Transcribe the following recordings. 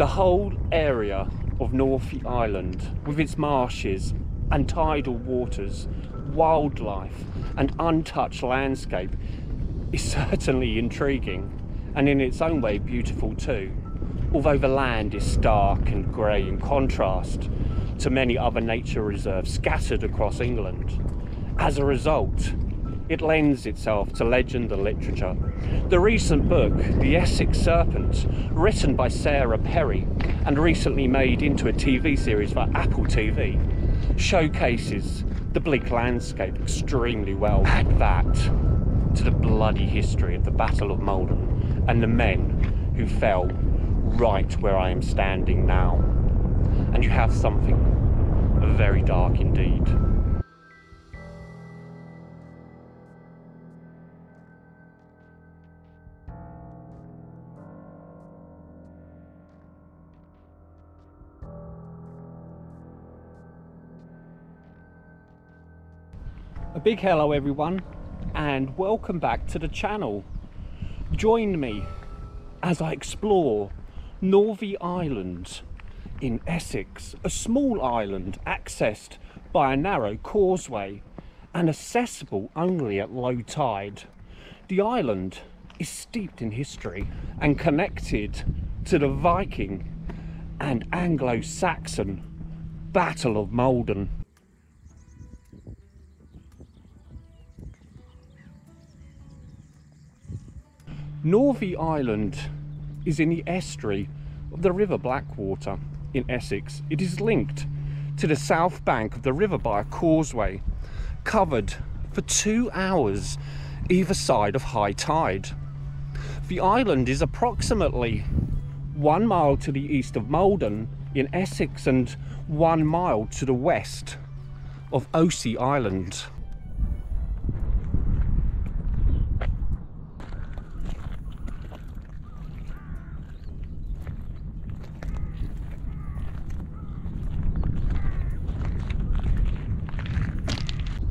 The whole area of Northey Island, with its marshes and tidal waters, wildlife and untouched landscape, is certainly intriguing and in its own way beautiful too, although the land is stark and grey in contrast to many other nature reserves scattered across England. As a result, it lends itself to legend and literature. The recent book, The Essex Serpent, written by Sarah Perry and recently made into a TV series for Apple TV, showcases the bleak landscape extremely well. Add that to the bloody history of the Battle of Maldon and the men who fell right where I am standing now, and you have something very dark indeed. A big hello everyone, and welcome back to the channel. Join me as I explore Northey Island in Essex, a small island accessed by a narrow causeway and accessible only at low tide. The island is steeped in history and connected to the Viking and Anglo-Saxon Battle of Maldon. Northey Island is in the estuary of the River Blackwater in Essex. It is linked to the south bank of the river by a causeway covered for 2 hours either side of high tide. The island is approximately 1 mile to the east of Maldon in Essex and 1 mile to the west of Osey Island.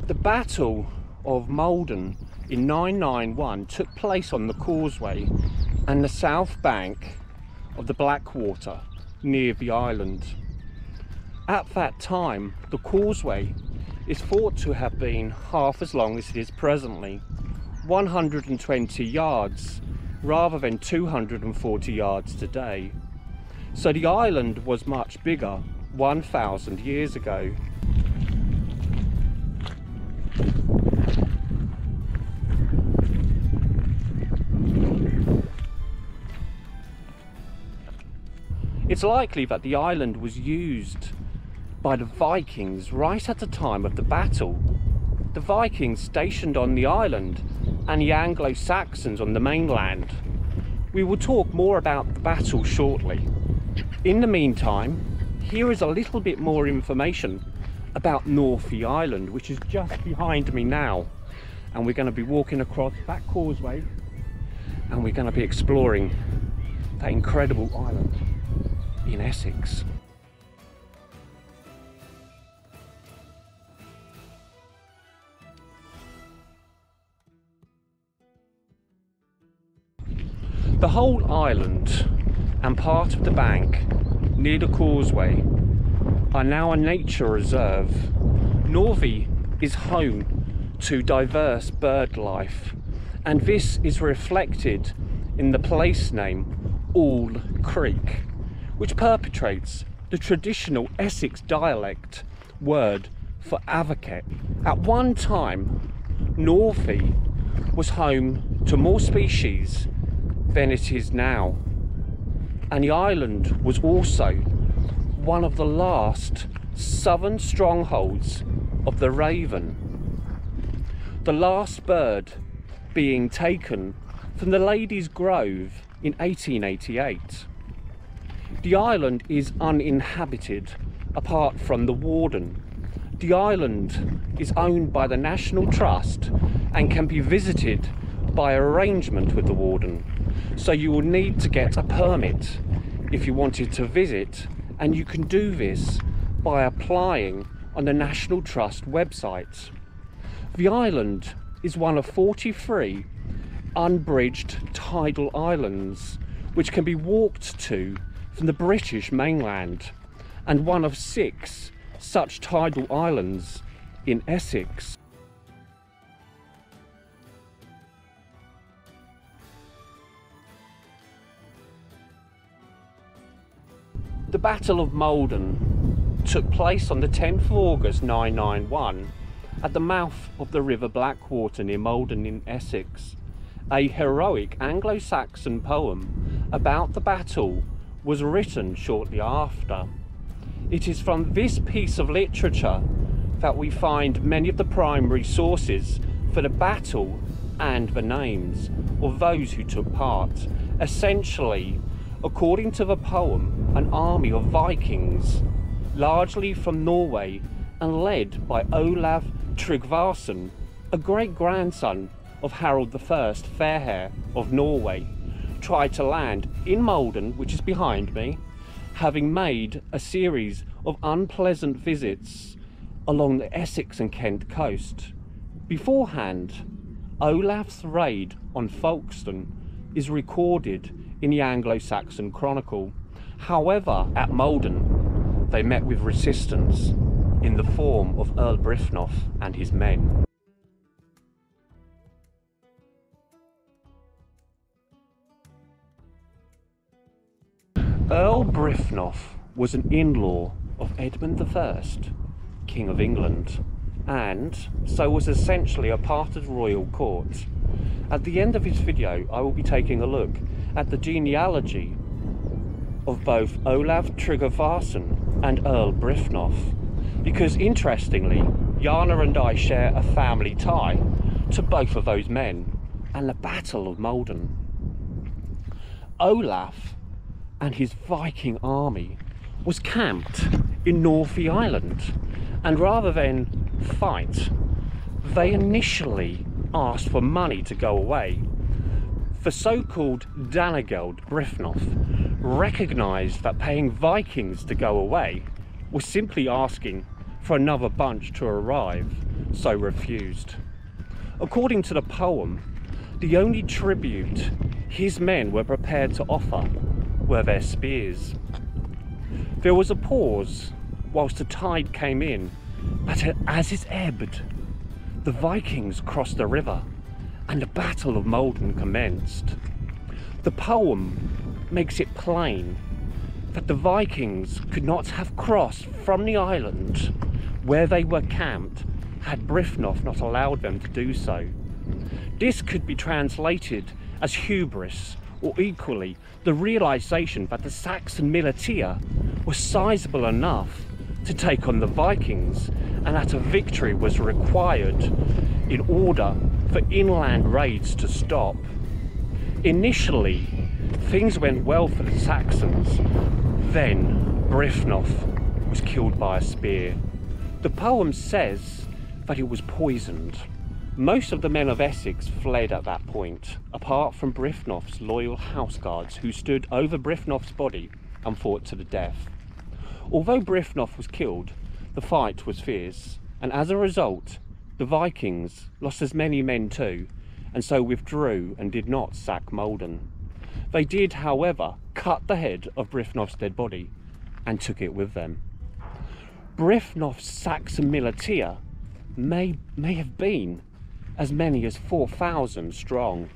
The Battle of Maldon in 991 took place on the causeway and the south bank of the Blackwater near the island. At that time, the causeway is thought to have been half as long as it is presently, 120 yards rather than 240 yards today. So the island was much bigger 1,000 years ago. It's likely that the island was used by the Vikings right at the time of the battle. The Vikings stationed on the island and the Anglo-Saxons on the mainland. We will talk more about the battle shortly. In the meantime, here is a little bit more information about Northey Island, which is just behind me now. And we're going to be walking across that causeway and we're going to be exploring that incredible island in Essex. The whole island and part of the bank near the causeway are now a nature reserve. Northey is home to diverse bird life, and this is reflected in the place name All Creek, which perpetrates the traditional Essex dialect word for advocate. At one time, Northey was home to more species than it is now, and the island was also one of the last southern strongholds of the raven, the last bird being taken from the Ladies' Grove in 1888. The island is uninhabited apart from the warden. The island is owned by the National Trust and can be visited by arrangement with the warden. So you will need to get a permit if you wanted to visit, and you can do this by applying on the National Trust website. The island is one of 43 unbridged tidal islands which can be walked to from the British mainland and one of 6 such tidal islands in Essex. The Battle of Maldon took place on the 10th of August 991 at the mouth of the River Blackwater near Maldon in Essex. A heroic Anglo-Saxon poem about the battle was written shortly after. It is from this piece of literature that we find many of the primary sources for the battle and the names of those who took part. Essentially, according to the poem, an army of Vikings, largely from Norway and led by Olav Tryggvason, a great-grandson of Harald I Fairhair of Norway, tried to land in Maldon, which is behind me, having made a series of unpleasant visits along the Essex and Kent coast. Beforehand, Olaf's raid on Folkestone is recorded in the Anglo-Saxon Chronicle. However, at Maldon, they met with resistance in the form of Earl Bryfnov and his men. Earl Bryfnov was an in-law of Edmund I, King of England, and so was essentially a part of the royal court. At the end of this video, I will be taking a look at the genealogy of both Olav Tryggvason and Earl Bryfnov, because interestingly, Jana and I share a family tie to both of those men and the Battle of Maldon. Olaf and his Viking army was camped in Northey Island, and rather than fight, they initially asked for money to go away. The so-called Danegeld Bryfnov recognised that paying Vikings to go away was simply asking for another bunch to arrive, so refused. According to the poem, the only tribute his men were prepared to offer were their spears. There was a pause whilst the tide came in, but as it ebbed, the Vikings crossed the river and the Battle of Maldon commenced. The poem makes it plain that the Vikings could not have crossed from the island where they were camped had Bryfnov not allowed them to do so. This could be translated as hubris, or equally the realisation that the Saxon militia was sizable enough to take on the Vikings, and that a victory was required in order for inland raids to stop. Initially, things went well for the Saxons. Then Bryfnov was killed by a spear. The poem says that it was poisoned. Most of the men of Essex fled at that point, apart from Bryfnov's loyal houseguards, who stood over Bryfnov's body and fought to the death. Although Bryfnov was killed, the fight was fierce, and as a result, the Vikings lost as many men too, and so withdrew and did not sack Maldon. They did, however, cut the head of Bryfnov's dead body and took it with them. Bryfnov's Saxon militia may have been as many as 4,000 strong.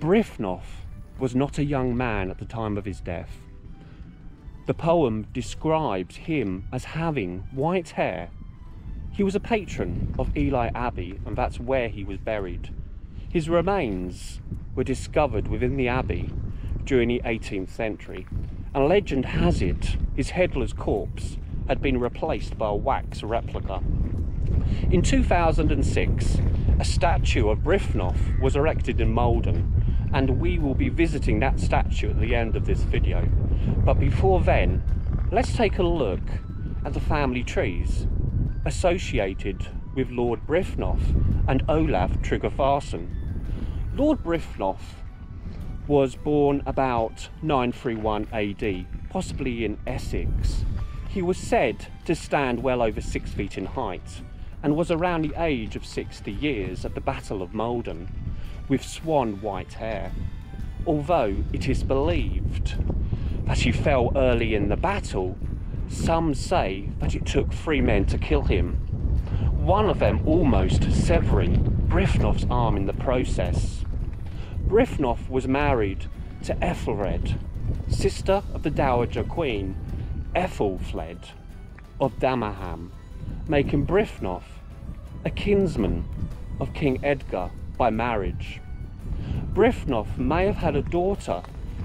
Bryfnov was not a young man at the time of his death. The poem describes him as having white hair. He was a patron of Ely Abbey, and that's where he was buried. His remains were discovered within the abbey during the 18th century, and legend has it his headless corpse had been replaced by a wax replica. In 2006, a statue of Bryfnov was erected in Maldon, and we will be visiting that statue at the end of this video. But before then, let's take a look at the family trees associated with Lord Bryfnov and Olav Tryggvason. Lord Bryfnov was born about 931 AD, possibly in Essex. He was said to stand well over 6 feet in height and was around the age of 60 years at the Battle of Maldon, with swan white hair, although it is believed that he fell early in the battle. Some say that it took 3 men to kill him, one of them almost severing Bryfnof's arm in the process. Bryfnof was married to Ethelred, sister of the Dowager Queen Ethelfled of Damerham, making Bryfnof a kinsman of King Edgar by marriage. Bryfnof may have had a daughter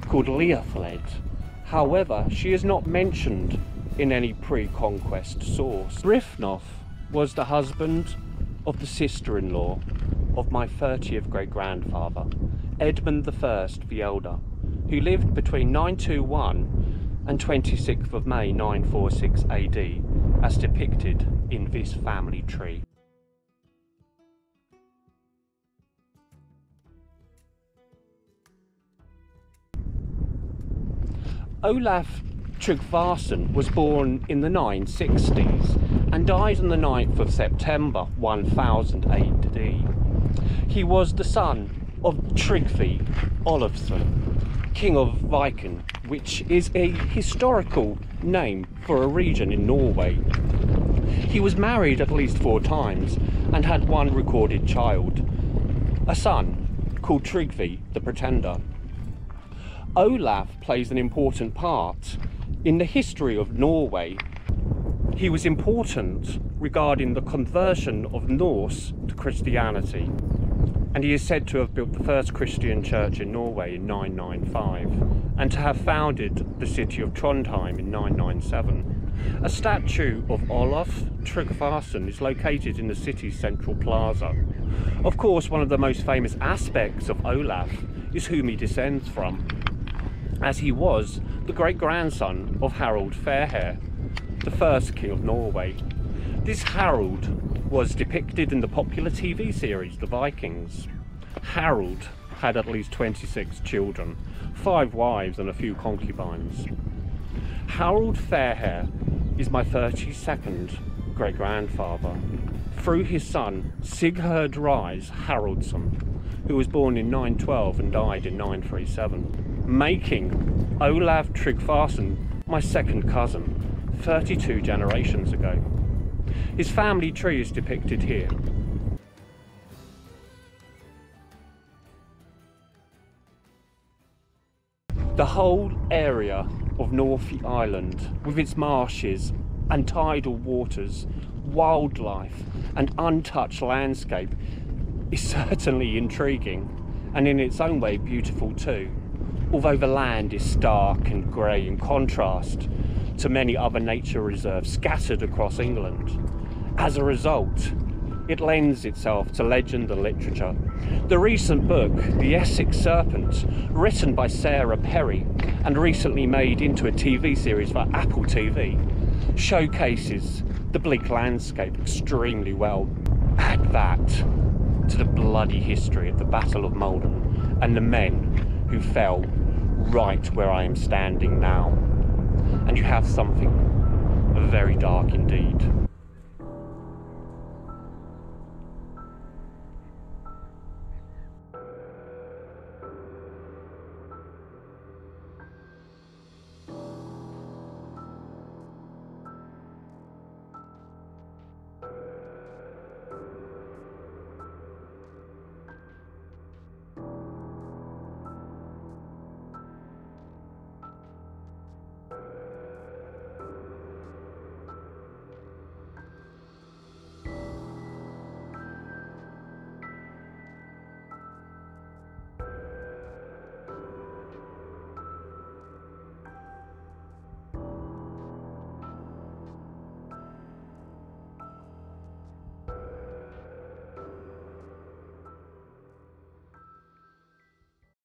called Leofled, however she is not mentioned in any pre-conquest source. Bryfnof was the husband of the sister-in-law of my 30th great-grandfather, Edmund I the Elder, who lived between 921 and 26th of May 946 AD, as depicted in this family tree. Olaf Tryggvason was born in the 960s and died on the 9th of September 1000 AD. He was the son of Tryggvi Olafsson, King of Viken, which is a historical name for a region in Norway. He was married at least 4 times and had 1 recorded child, a son called Tryggvi the Pretender. Olaf plays an important part in the history of Norway. He was important regarding the conversion of Norse to Christianity, and he is said to have built the first Christian church in Norway in 995 and to have founded the city of Trondheim in 997. A statue of Olaf Tryggvason is located in the city's central plaza. Of course, one of the most famous aspects of Olaf is whom he descends from, as he was the great-grandson of Harald Fairhair, the first king of Norway. This Harald was depicted in the popular TV series The Vikings. Harald had at least 26 children, 5 wives and a few concubines. Harald Fairhair is my 32nd great-grandfather, through his son Sigurd Rise Haraldsson, who was born in 912 and died in 937, making Olaf Tryggvason my second cousin, 32 generations ago. His family tree is depicted here. The whole area of Northey Island, with its marshes and tidal waters, wildlife and untouched landscape, is certainly intriguing and in its own way beautiful too, although the land is stark and grey in contrast to many other nature reserves scattered across England. As a result, it lends itself to legend and literature. The recent book, The Essex Serpent, written by Sarah Perry and recently made into a TV series for Apple TV, showcases the bleak landscape extremely well. Add that to the bloody history of the Battle of Maldon and the men who fell right where I am standing now, and you have something very dark indeed.